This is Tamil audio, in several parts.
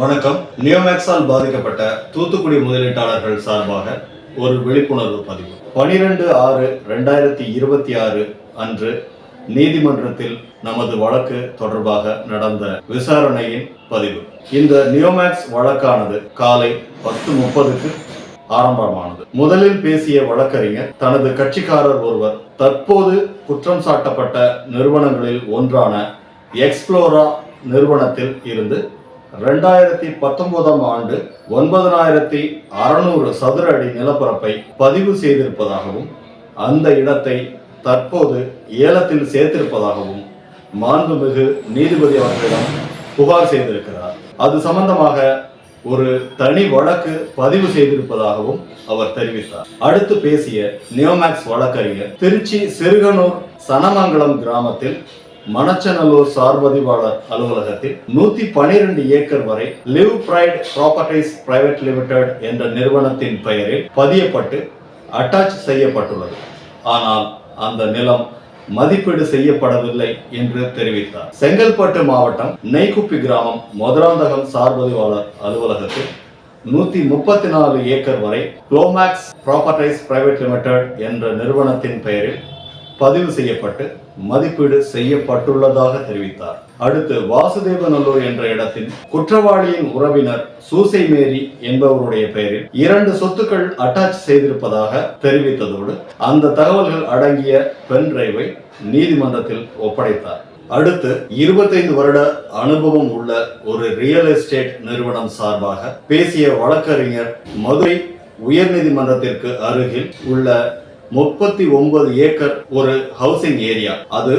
வணக்கம். நியோமேக்ஸால் பாதிக்கப்பட்ட தூத்துக்குடி முதலீட்டாளர்கள் சார்பாக ஒரு விழிப்புணர்வு பதிவு. 12/6/2026 அன்று நீதிமன்றத்தில் நமது வழக்கு தொடர்பாக நடந்த விசாரணையின் பதிவு. இந்த நியோமேக்ஸ் வழக்கானது காலை 10:30க்கு ஆரம்பமானது. முதலில் பேசிய வழக்கறிஞர் தனது கட்சிக்காரர் ஒருவர் தற்போது குற்றம் சாட்டப்பட்ட நிறுவனங்களில் ஒன்றான எக்ஸ்ப்ளோரா நிறுவனத்தில் இருந்து 2019ஆம் ஆண்டு 9600 சதுர அடி நிலப்பரப்பை பதிவு செய்திருப்பதாகவும் அந்த இடத்தை தற்போது ஏலத்தில் சேர்த்திருப்பதாகவும் மாண்புமிகு நீதிபதி அவர்களிடம் புகார் செய்திருக்கிறார். அது சம்பந்தமாக ஒரு தனி வழக்கு பதிவு செய்திருப்பதாகவும் அவர் தெரிவித்தார். அடுத்து பேசிய நியோமேக்ஸ் வழக்கறிஞர் திருச்சி சிறுகனூர் சனமங்கலம் கிராமத்தில் மணச்சநல்லூர் சார்பதிவாளர் அலுவலகத்தில் 112 ஏக்கர் வரை Live Bright Properties Private Limited என்ற நிறுவனத்தின் பெயரில் பதியப்பட்டு அட்டாச் செய்யப்பட்டுள்ளது. ஆனால் அந்த நிலம் மதிப்பீடு செய்யப்படவில்லை என்று தெரிவித்தார். செங்கல்பட்டு மாவட்டம் நெய்க்குப்பி கிராமம் மதுராந்தகம் சார்பதிவாளர் அலுவலகத்தில் 134 ஏக்கர் வரை குளோமேக்ஸ் ப்ராப்பர்ட்டிஸ் பிரைவேட் லிமிடெட் என்ற நிறுவனத்தின் பெயரில் பதிவு செய்யப்பட்டு மதிப்பீடு செய்யப்பட்டுள்ளதாக தெரிவித்தார். அடுத்து வாசுதேவநல்லூர் என்ற இடத்தில் குற்றவாளியின் உறவினர் சூசை மேரி என்பவருடைய பெயரில் 2 சொத்துக்கள் அட்டாச் செய்திருப்பதாக தெரிவித்ததோடு அந்த தகவல்கள் அடங்கிய பென் டிரைவை நீதிமன்றத்தில் ஒப்படைத்தார். அடுத்து 25 வருட அனுபவம் உள்ள ஒரு ரியல் எஸ்டேட் நிறுவனம் சார்பாக பேசிய வழக்கறிஞர் மதுரை உயர்நீதிமன்றத்திற்கு அருகில் உள்ள 39 ஏக்கர் ஒரு ஹவுசிங் ஏரியா, அது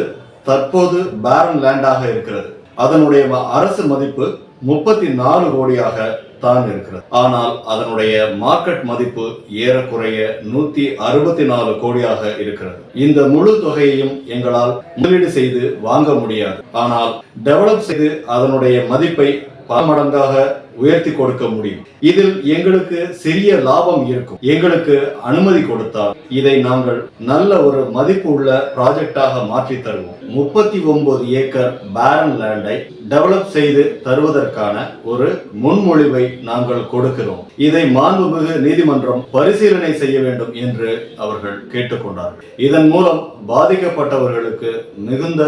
தற்போது பேரன் லேண்டாக இருக்கிறது. அதனுடைய அரசு மதிப்பு 34 கோடியாக தான் இருக்கிறது. ஆனால் அதனுடைய மார்க்கெட் மதிப்பு ஏறக்குறைய 164 கோடியாக இருக்கிறது. இந்த முழு தொகையையும் எங்களால் முதலீடு செய்து வாங்க முடியாது. ஆனால் டெவலப் செய்து அதனுடைய மதிப்பை பல மடங்காக உயர்த்தி கொடுக்க முடியும். இதில் எங்களுக்கு சிறிய லாபம் இருக்கும். எங்களுக்கு அனுமதி கொடுத்தால் இதை நாங்கள் நல்ல ஒரு மதிப்பு உள்ள ப்ராஜெக்டாக மாற்றி தருவோம். 39 ஏக்கர் பேரன் லேண்டை டெவலப் செய்து தருவதற்கான ஒரு முன்மொழிவை நாங்கள் கொடுக்கிறோம். இதை மாண்புமிகு நீதிமன்றம் பரிசீலனை செய்ய வேண்டும் என்று அவர்கள் கேட்டுக்கொண்டார்கள். இதன் மூலம் பாதிக்கப்பட்டவர்களுக்கு மிகுந்த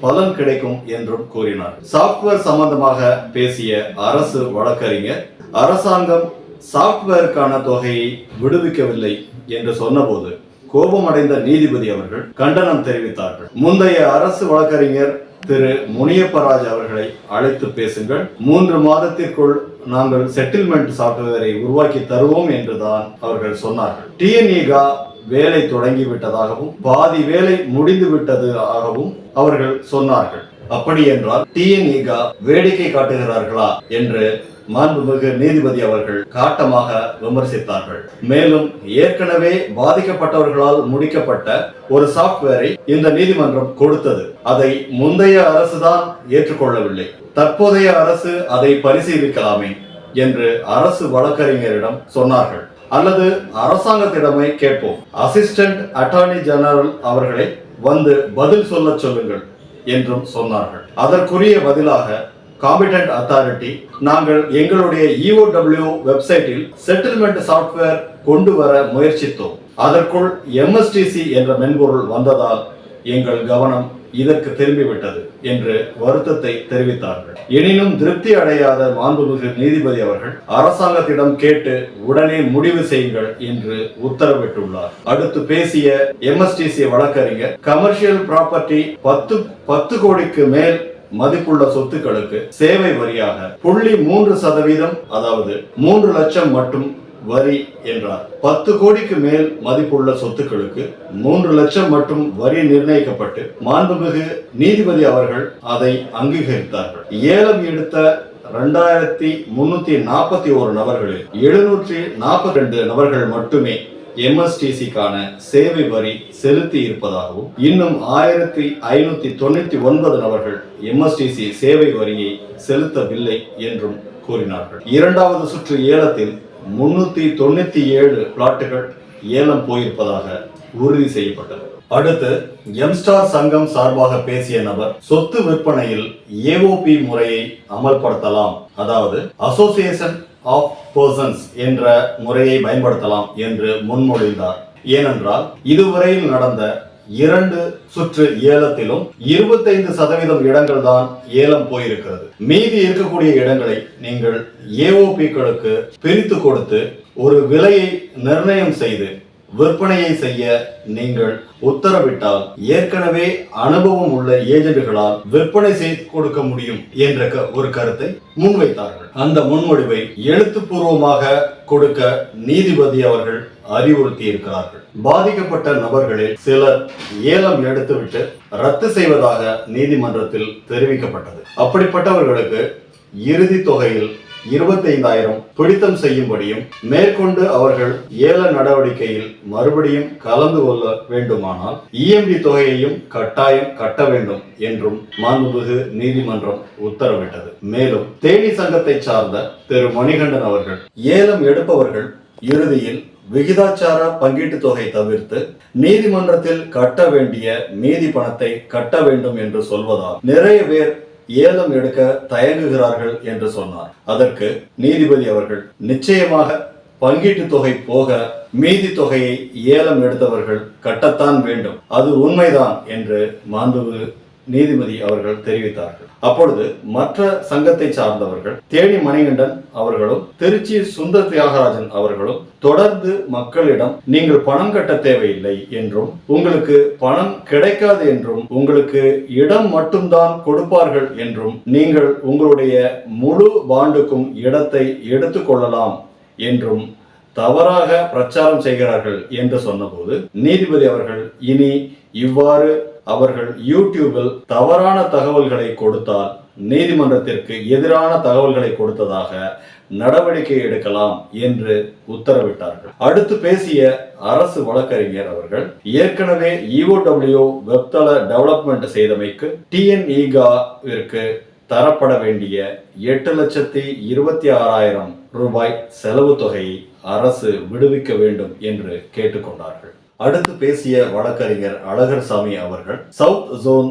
பலன் கிடைக்கும் என்றும் கூறினார். சாப்ட்வேர் சம்பந்தமாக பேசிய அரசு வழக்கறிஞர் அரசாங்கம் சாப்ட்வேருக்கான தொகையை விடுவிக்கவில்லை என்று சொன்னபோது கோபமடைந்த நீதிபதி அவர்கள் கண்டனம் தெரிவித்தார்கள். முந்தைய அரசு வழக்கறிஞர் திரு முனியப்பராஜ் அவர்களை அழைத்து பேசுங்கள், 3 மாதத்திற்குள் நாங்கள் செட்டில்மெண்ட் சாப்ட்வேரை உருவாக்கி தருவோம் என்றுதான் அவர்கள் சொன்னார்கள். டிஎன்இகா வேலை தொடங்கிவிட்டதாகவும் பாதி வேலை முடிந்து விட்டதாகவும் அவர்கள் சொன்னார்கள். அப்படி என்றால் டிஎன்இகா வேடிக்கை காட்டுகிறார்களா என்று மாண்புமிகு நீதிபதி அவர்கள் காட்டமாக விமர்சித்தார்கள். மேலும் ஏற்கனவே பாதிக்கப்பட்டவர்களால் முடிக்கப்பட்ட ஒரு சாப்ட்வேரை இந்த நீதிமன்றம் கொடுத்தது. அதை முந்தைய அரசுதான் ஏற்றுக்கொள்ளவில்லை. தற்போதைய அரசு அதை பரிசீலிக்கலாமே என்று அரசு வழக்கறிஞரிடம் சொன்னார்கள். அல்லது அரசாங்கத்திடமே கேட்போம், அசிஸ்டன்ட் அட்டார்னி ஜெனரல் அவர்களை வந்து பதில் சொல்ல சொல்லுங்கள் என்றும் சொன்னார்கள். அதற்குரிய பதிலாக காம்பிடன்ட் அத்தாரிட்டி, நாங்கள் எங்களுடைய EOW வெப்சைட்டில் செட்டில்மெண்ட் சாப்ட்வேர் கொண்டு வர முயற்சித்தோம். அதற்குள் MSTC என்ற மென்பொருள் வந்ததால் எங்கள் கவனம் இதற்கு திரும்பிவிட்டது என்று வருத்தத்தை தெரிவித்தார்கள். எனினும் திருப்தி அடையாத மாண்புமிகு நீதிபதி அவர்கள் அரசாங்கத்திடம் கேட்டு உடனே முடிவு செய்யுங்கள் என்று உத்தரவிட்டுள்ளார். அடுத்து பேசிய MSTC வழக்கறிஞர் கமர்ஷியல் ப்ராப்பர்ட்டி 10 கோடிக்கு மேல் மதிப்புள்ள சொத்துக்களுக்கு சேவை வரியாக 0.3% அதாவது 3 லட்சம் மட்டும் வரி என்றார். 10 கோடிக்கு மேல் மதிப்புள்ள சொத்துக்களுக்கு 3 லட்சம் மட்டும் வரி நிர்ணயிக்கப்பட்டு மாண்புமிகு நீதிபதி அவர்கள் அதை அங்கீகரித்தார்கள். ஏலம் எடுத்த 2341 நபர்களில் 742 நபர்கள் மட்டுமே MSTCக்கான சேவை வரி செலுத்தி இருப்பதாகவும் இன்னும் 1599 நபர்கள் MSTC சேவை வரியை செலுத்தவில்லை என்றும் கூறினார்கள். இரண்டாவது சுற்று ஏலத்தில் 397 பிளாட்டுகள் ஏலம் போயிருப்பதாக உறுதி செய்யப்பட்டது. அடுத்து எம்ஸ்டார் சங்கம் சார்பாக பேசிய நபர் சொத்து விற்பனையில் ஏஓபி முறையை அமல்படுத்தலாம், அதாவது அசோசியேஷன் ஆஃப் பர்சன்ஸ் என்ற முறையை பயன்படுத்தலாம் என்று முன்மொழிந்தார். ஏனென்றால் இதுவரையில் நடந்த 2 சுற்று ஏலத்திலும் 25% இடங்கள் தான் ஏலம் போயிருக்கிறது. மீதி இருக்கக்கூடிய இடங்களை நீங்கள் ஏஓபிக்களுக்கு பிரித்து கொடுத்து ஒரு விலையை நிர்ணயம் செய்து விற்பனையை செய்ய நீங்கள் உத்தரவிட்டால் ஏற்கனவே அனுபவம் உள்ள ஏஜென்ட்களால் விற்பனை செய்து கொடுக்க முடியும் என்ற ஒரு கருத்தை முன்வைத்தார்கள். அந்த முன்மொழிவை எழுத்துப்பூர்வமாக கொடுக்க நீதிபதி அவர்கள் அறிவுறுத்தி இருக்கிறார்கள். பாதிக்கப்பட்ட நபர்களில் சிலர் ஏலம் எடுத்துவிட்டு ரத்து செய்வதாக நீதிமன்றத்தில் தெரிவிக்கப்பட்டது. அப்படிப்பட்டவர்களுக்கு இறுதி தொகையில் 25,000 பிடித்தம் செய்யும்படியும் மேற்கொண்டு அவர்கள் ஏல நடவடிக்கையில் மறுபடியும் கலந்து கொள்ள வேண்டுமானால் இஎம்டி தொகையையும் கட்டாயம் கட்ட வேண்டும் என்றும் மாண்புமிகு நீதிமன்றம் உத்தரவிட்டது. மேலும் தேனி சங்கத்தை சார்ந்த திரு மணிகண்டன் அவர்கள் ஏலம் எடுப்பவர்கள் இறுதியில் விகிதாச்சார பங்கீட்டு தொகை தவிர்த்து நீதிமன்றத்தில் கட்ட வேண்டிய மீதி பணத்தை கட்ட வேண்டும் என்று சொல்வதால் நிறைய பேர் ஏலம் எடுக்க தயங்குகிறார்கள் என்று சொன்னார். அதற்கு நீதிபதி அவர்கள் நிச்சயமாக பங்கீட்டு தொகை போக மீதி தொகையை ஏலம் எடுத்தவர்கள் கட்டத்தான் வேண்டும், அது உண்மைதான் என்று மாண்புமிகு நீதிபதி அவர்கள் தெரிவித்தார்கள். அப்பொழுது மற்ற சங்கத்தை சார்ந்தவர்கள் தேனி மணிகண்டன் அவர்களும் திருச்சி சுந்தர் தியாகராஜன் அவர்களும் தொடர்ந்து மக்களிடம் நீங்கள் பணம் கட்ட தேவையில்லை என்றும் உங்களுக்கு பணம் கிடைக்காது என்றும் உங்களுக்கு இடம் மட்டும்தான் கொடுப்பார்கள் என்றும் நீங்கள் உங்களுடைய முழு பாண்டுக்கும் இடத்தை எடுத்துக்கொள்ளலாம் என்றும் தவறாக பிரச்சாரம் செய்கிறார்கள் என்று சொன்னபோது நீதிபதி அவர்கள் இனி இவ்வாறு அவர்கள் யூடியூபில் தவறான தகவல்களை கொடுத்தால் நீதிமன்றத்திற்கு எதிரான தகவல்களை கொடுத்ததாக நடவடிக்கை எடுக்கலாம் என்று உத்தரவிட்டார்கள். அடுத்து பேசிய அரசு வழக்கறிஞர் அவர்கள் ஏற்கனவே EOW வெப்தள டெவலப்மெண்ட் செய்தமைக்கு TNEGA-விற்கு தரப்பட வேண்டிய 8,26,000 ரூபாய் செலவு தொகையை அரசு விடுவிக்க வேண்டும் என்று கேட்டுக்கொண்டார்கள். அடுத்து பேசிய வழக்கறிஞர் அழகர்சாமி அவர்கள் சவுத் ஜோன்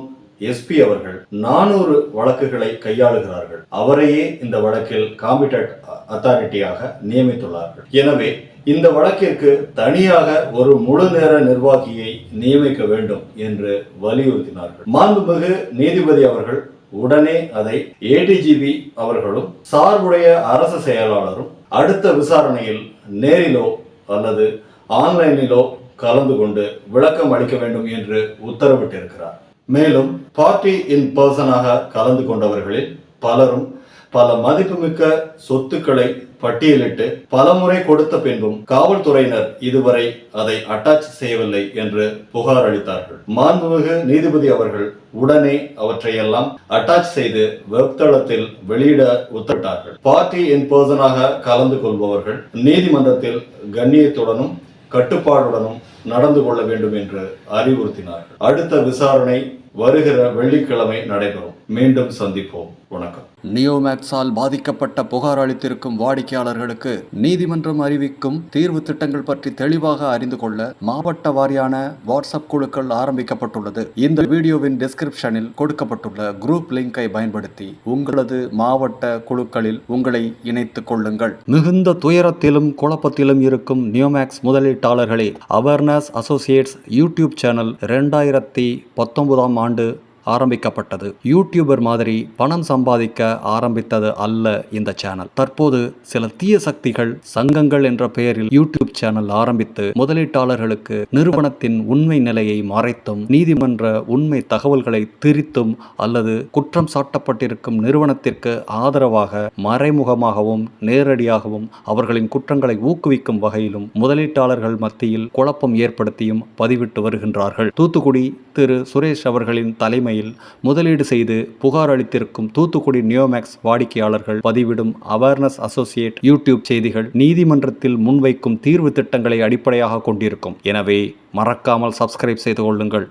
எஸ்பி அவர்கள் 400 வழக்குகளை கையாளுகிறார்கள், அவரையே இந்த வழக்கில் காம்பிடன்ட் அத்தாரிட்டியாக நியமித்துள்ளார்கள். எனவே இந்த வழக்கிற்கு தனியாக ஒரு முழு நேர நிர்வாகியை நியமிக்க வேண்டும் என்று வலியுறுத்தினார்கள். மாண்புமிகு நீதிபதி அவர்கள் உடனே அதை ADGP அவர்களும் சார்புடைய அரசு செயலாளரும் அடுத்த விசாரணையில் நேரிலோ அல்லது ஆன்லைனிலோ கலந்து கொண்டு விளக்கம் அளிக்க வேண்டும் என்று உத்தரவிட்டிருக்கிறார். மேலும் பார்ட்டி இன் பர்சனாக கலந்து கொண்டவர்களில் பலரும் பல மதிப்புமிக்க சொத்துக்களை பட்டியலிட்டு பலமுறை கொடுத்த பின்பும் காவல்துறையினர் இதுவரை அதை அட்டாச் செய்யவில்லை என்று புகார் அளித்தார்கள். மாண்புமிகு நீதிபதி அவர்கள் உடனே அவற்றையெல்லாம் அட்டாச் செய்து வெப்தளத்தில் வெளியிட உத்தரவிட்டார்கள். பார்ட்டி இன் பர்சனாக கலந்து கொள்பவர்கள் நீதிமன்றத்தில் கண்ணியத்துடனும் கட்டுப்பாடுடனும் நடந்து கொள்ள வேண்டும் என்று அறிவுறுத்தினார்கள். அடுத்த விசாரணை வருகிற வெள்ளிக்கிழமை நடைபெறும். மீண்டும் சந்திப்போம். வணக்கம். நியோமேக்ஸால் பாதிக்கப்பட்ட புகார் அளித்திருக்கும் வாடிக்கையாளர்களுக்கு நீதிமன்றம் அறிவிக்கும் தீர்வு திட்டங்கள் பற்றி தெளிவாக அறிந்து கொள்ள மாவட்ட வாரியான வாட்ஸ்அப் குழுக்கள் ஆரம்பிக்கப்பட்டுள்ளது. இந்த வீடியோவின் டிஸ்கிரிப்ஷனில் கொடுக்கப்பட்டுள்ள குரூப் லிங்கை பயன்படுத்தி உங்களது மாவட்ட குழுக்களில் உங்களை இணைத்துக் கொள்ளுங்கள். மிகுந்த துயரத்திலும் குழப்பத்திலும் இருக்கும் நியோமேக்ஸ் முதலீட்டாளர்களே, அவேர்னஸ் அசோசியேட்ஸ் யூடியூப் சேனல் 2019 ஆண்டு ஆரம்பிக்கப்பட்டது. யூடியூபர் மாதிரி பணம் சம்பாதிக்க ஆரம்பித்தது அல்ல இந்த சேனல். தற்போது சில தீய சக்திகள் சங்கங்கள் என்ற பெயரில் யூடியூப் சேனல் ஆரம்பித்து முதலீட்டாளர்களுக்கு நிறுவனத்தின் உண்மை நிலையை மறைத்தும் நீதிமன்ற உண்மை தகவல்களை திரித்தும் அல்லது குற்றம் சாட்டப்பட்டிருக்கும் நிறுவனத்திற்கு ஆதரவாக மறைமுகமாகவும் நேரடியாகவும் அவர்களின் குற்றங்களை ஊக்குவிக்கும் வகையிலும் முதலீட்டாளர்கள் மத்தியில் குழப்பம் ஏற்படுத்தியும் பதிவிட்டு வருகின்றார்கள். தூத்துக்குடி திரு சுரேஷ் அவர்களின் தலைமை முதலீடு செய்து புகார் அளித்திருக்கும் தூத்துக்குடி நியோமேக்ஸ் வாடிக்கையாளர்கள் பதிவிடும் அவேர்னஸ் அசோசியேட் யூடியூப் செய்திகள் நீதிமன்றத்தில் முன்வைக்கும் தீர்வு திட்டங்களை அடிப்படையாக கொண்டிருக்கும். எனவே மறக்காமல் சப்ஸ்கிரைப் செய்து கொள்ளுங்கள்.